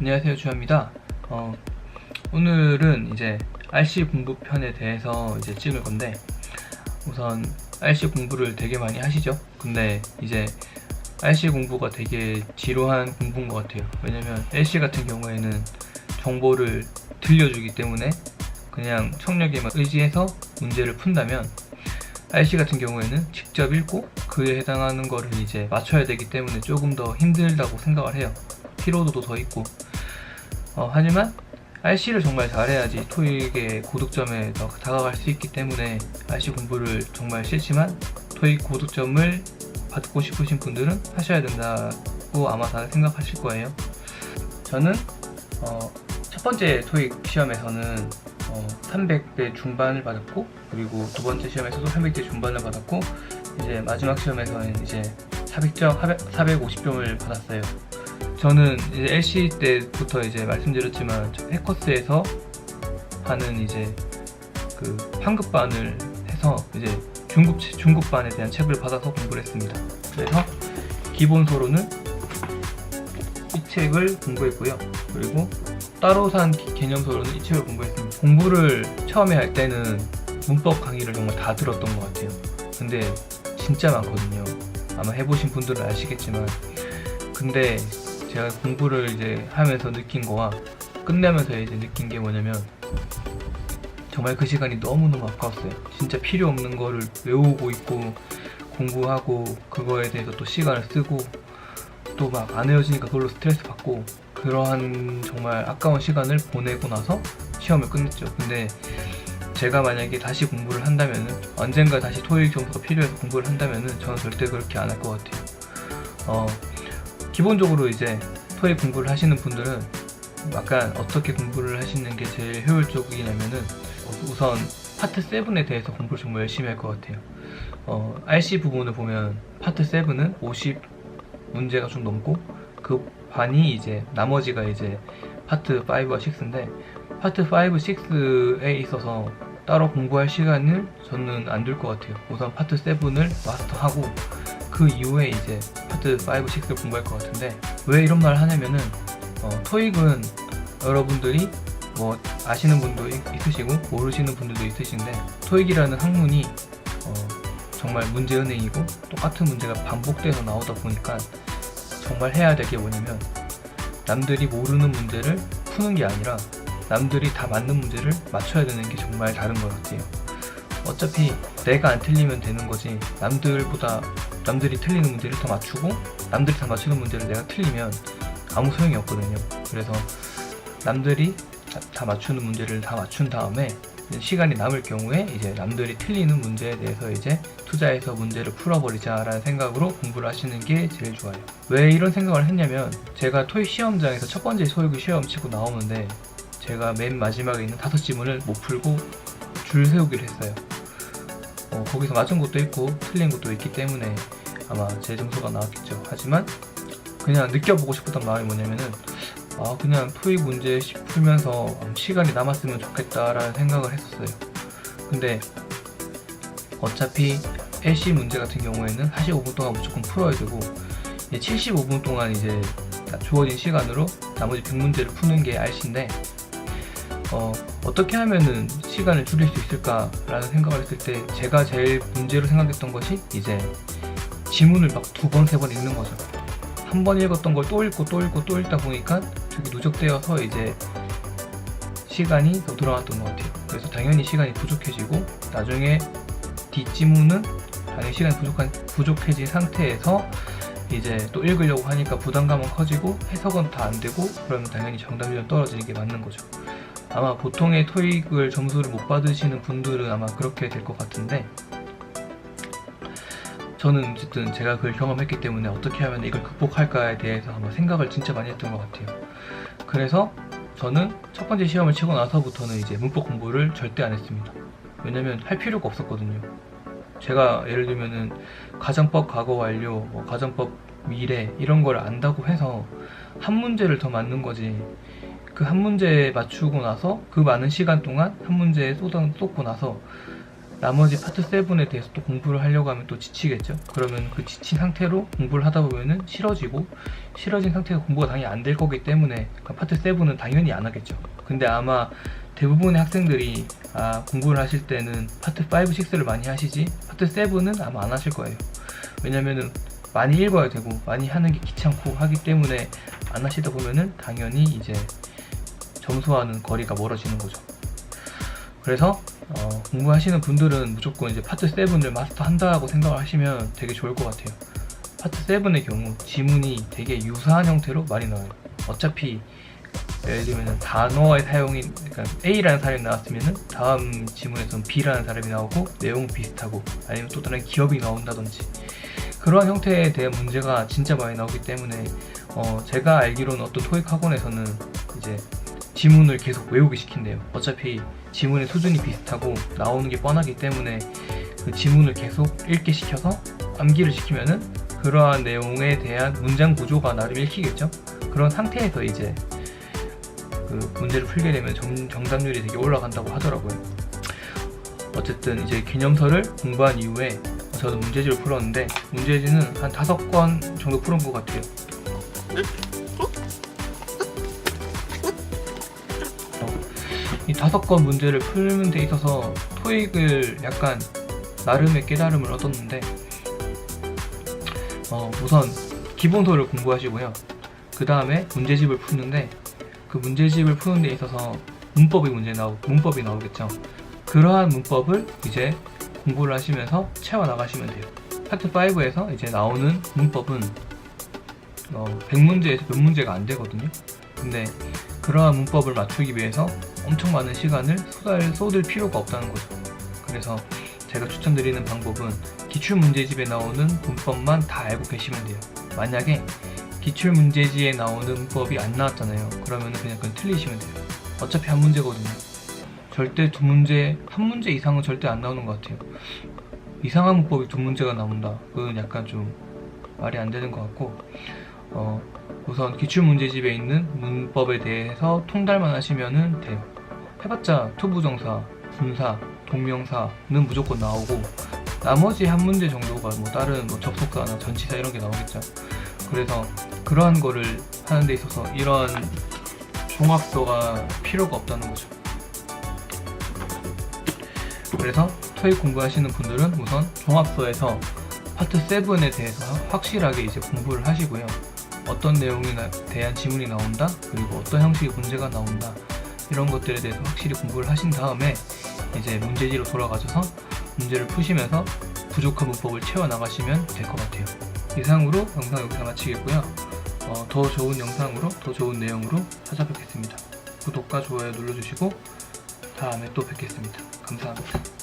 안녕하세요, 주현입니다. 오늘은 이제 RC 공부편에 대해서 이제 찍을 건데, 우선 RC 공부를 되게 많이 하시죠? 근데 이제 RC 공부가 되게 지루한 공부인 것 같아요. 왜냐면 LC 같은 경우에는 정보를 들려주기 때문에 그냥 청력에만 의지해서 문제를 푼다면, RC 같은 경우에는 직접 읽고 그에 해당하는 거를 이제 맞춰야 되기 때문에 조금 더 힘들다고 생각을 해요. 피로도도 더 있고. 하지만 RC를 정말 잘해야지 토익의 고득점에 더 다가갈 수 있기 때문에 RC 공부를 정말 싫지만 토익 고득점을 받고 싶으신 분들은 하셔야 된다고 아마 다들 생각하실 거예요. 저는 첫 번째 토익 시험에서는 300대 중반을 받았고, 그리고 두 번째 시험에서도 300대 중반을 받았고, 이제 마지막 시험에서는 이제 450점을 받았어요. 저는 이제 LC 때부터 이제 말씀드렸지만 해커스에서 하는 이제 그 환급반을 해서 이제 중급반에 대한 책을 받아서 공부를 했습니다. 그래서 기본서로는 이 책을 공부했고요. 그리고 따로 산 개념서로는 이 책을 공부했습니다. 공부를 처음에 할 때는 문법 강의를 정말 다 들었던 것 같아요. 근데 진짜 많거든요. 아마 해보신 분들은 아시겠지만, 근데 제가 공부를 이제 하면서 느낀 거와 끝내면서 이제 느낀 게 뭐냐면, 정말 그 시간이 너무너무 아까웠어요. 진짜 필요 없는 거를 외우고 있고 공부하고 그거에 대해서 또 시간을 쓰고 또 막 안 외워지니까 그걸로 스트레스 받고, 그러한 정말 아까운 시간을 보내고 나서 시험을 끝냈죠. 근데 제가 만약에 다시 공부를 한다면은, 언젠가 다시 토익 점수가 필요해서 공부를 한다면은 저는 절대 그렇게 안 할 것 같아요. 기본적으로 이제 토익 공부를 하시는 분들은 약간 어떻게 공부를 하시는 게 제일 효율적이냐면은, 우선 파트 7에 대해서 공부를 정말 열심히 할 것 같아요. RC 부분을 보면 파트 7은 50문제가 좀 넘고, 그 반이 이제 나머지가 이제 파트 5와 6인데, 파트 5, 6에 있어서 따로 공부할 시간을 저는 안 둘 것 같아요. 우선 파트 7을 마스터하고 그 이후에 이제 파트 5, 6을 공부할 것 같은데, 왜 이런 말을 하냐면은 토익은 여러분들이 뭐 아시는 분도 있으시고 모르시는 분들도 있으신데, 토익이라는 학문이 정말 문제은행이고 똑같은 문제가 반복돼서 나오다 보니까 정말 해야 될 게 뭐냐면, 남들이 모르는 문제를 푸는 게 아니라 남들이 다 맞는 문제를 맞춰야 되는 게 정말 다른 것 같아요. 어차피 내가 안 틀리면 되는 거지, 남들이 틀리는 문제를 더 맞추고 남들이 다 맞추는 문제를 내가 틀리면 아무 소용이 없거든요. 그래서 남들이 다 맞추는 문제를 다 맞춘 다음에 시간이 남을 경우에 이제 남들이 틀리는 문제에 대해서 이제 투자해서 문제를 풀어버리자라는 생각으로 공부를 하시는 게 제일 좋아요. 왜 이런 생각을 했냐면, 제가 토익 시험장에서 첫 번째 토익 시험 치고 나오는데 제가 맨 마지막에 있는 5지문을 못 풀고 줄 세우기를 했어요. 거기서 맞은 것도 있고 틀린 것도 있기 때문에 아마 제 점수가 나왔겠죠. 하지만 그냥 느껴보고 싶었던 마음이 뭐냐면은, 그냥 토익 문제 풀면서 시간이 남았으면 좋겠다라는 생각을 했었어요. 근데 어차피 LC 문제 같은 경우에는 45분 동안 무조건 풀어야 되고, 75분 동안 이제 주어진 시간으로 나머지 100문제를 푸는 게 RC인데, 어떻게 하면은 시간을 줄일 수 있을까라는 생각을 했을 때 제가 제일 문제로 생각했던 것이 이제 지문을 막 2번, 3번 읽는 거죠. 한 번 읽었던 걸 또 읽고 또 읽고 또 읽다 보니까 저기 누적되어서 이제 시간이 더 들어갔던 것 같아요. 그래서 당연히 시간이 부족해지고, 나중에 뒷지문은 당연히 시간이 부족해진 상태에서 이제 또 읽으려고 하니까 부담감은 커지고 해석은 다 안 되고, 그러면 당연히 정답이 좀 떨어지는 게 맞는 거죠. 아마 보통의 토익을 점수를 못 받으시는 분들은 아마 그렇게 될 것 같은데, 저는 어쨌든 제가 그걸 경험했기 때문에 어떻게 하면 이걸 극복할까에 대해서 아마 생각을 진짜 많이 했던 것 같아요. 그래서 저는 첫 번째 시험을 치고 나서부터는 이제 문법 공부를 절대 안 했습니다. 왜냐면 할 필요가 없었거든요. 제가 예를 들면은 가정법 과거 완료, 가정법 미래 이런 걸 안다고 해서 한 문제를 더 맞는 거지, 그 한 문제 맞추고 나서 그 많은 시간 동안 한 문제에 쏟고 나서 나머지 파트 7에 대해서 또 공부를 하려고 하면 또 지치겠죠. 그러면 그 지친 상태로 공부를 하다 보면은 싫어진 상태에서 공부가 당연히 안 될 거기 때문에 파트 7은 당연히 안 하겠죠. 근데 아마 대부분의 학생들이 공부를 하실 때는 파트 5, 6를 많이 하시지 파트 7은 아마 안 하실 거예요. 왜냐면은 많이 읽어야 되고 많이 하는 게 귀찮고 하기 때문에 안 하시다 보면은 당연히 이제 점수와는 거리가 멀어지는 거죠. 그래서 공부하시는 분들은 무조건 이제 파트 7을 마스터한다고 생각을 하시면 되게 좋을 것 같아요. 파트 7의 경우 지문이 되게 유사한 형태로 많이 나와요. 어차피 예를 들면 단어의 사용이, 그러니까 A라는 사람이 나왔으면은 다음 지문에서는 B라는 사람이 나오고 내용 비슷하고, 아니면 또 다른 기업이 나온다든지 그러한 형태에 대한 문제가 진짜 많이 나오기 때문에 제가 알기로는 어떤 토익 학원에서는 이제 지문을 계속 외우게 시킨대요. 어차피 지문의 수준이 비슷하고 나오는 게 뻔하기 때문에 그 지문을 계속 읽게 시켜서 암기를 시키면은 그러한 내용에 대한 문장 구조가 나름 읽히겠죠. 그런 상태에서 이제 그 문제를 풀게 되면 정답률이 되게 올라간다고 하더라고요. 어쨌든 이제 개념서를 공부한 이후에 저는 문제지를 풀었는데 문제지는 한 5권 정도 풀은 것 같아요. 이 5권 문제를 풀는 데 있어서 토익을 약간 나름의 깨달음을 얻었는데, 우선 기본서를 공부하시고요. 그 다음에 문제집을 푸는데, 그 문제집을 푸는 데 있어서 문법이 나오겠죠. 그러한 문법을 이제 공부를 하시면서 채워나가시면 돼요. 파트 5에서 이제 나오는 문법은 100문제에서 몇 문제가 안 되거든요. 근데 그러한 문법을 맞추기 위해서 엄청 많은 시간을 쏟을 필요가 없다는 거죠. 그래서 제가 추천드리는 방법은 기출문제집에 나오는 문법만 다 알고 계시면 돼요. 만약에 기출문제지에 나오는 문법이 안 나왔잖아요. 그러면 그냥 틀리시면 돼요. 어차피 한 문제거든요. 절대 한 문제 이상은 절대 안 나오는 것 같아요. 이상한 문법이 2문제가 나온다. 그건 약간 좀 말이 안 되는 것 같고, 우선 기출문제집에 있는 문법에 대해서 통달만 하시면 돼요. 해봤자 투부정사, 분사, 동명사는 무조건 나오고, 나머지 한 문제 정도가 다른 접속사나 전치사 이런 게 나오겠죠. 그래서 그러한 거를 하는 데 있어서 이런 종합서가 필요가 없다는 거죠. 그래서 토익 공부하시는 분들은 우선 종합서에서 파트 7에 대해서 확실하게 이제 공부를 하시고요. 어떤 내용에 대한 지문이 나온다, 그리고 어떤 형식의 문제가 나온다, 이런 것들에 대해서 확실히 공부를 하신 다음에 이제 문제지로 돌아가셔서 문제를 푸시면서 부족한 문법을 채워나가시면 될 것 같아요. 이상으로 영상 여기서 마치겠고요. 더 좋은 영상으로, 더 좋은 내용으로 찾아뵙겠습니다. 구독과 좋아요 눌러주시고 다음에 또 뵙겠습니다. 감사합니다.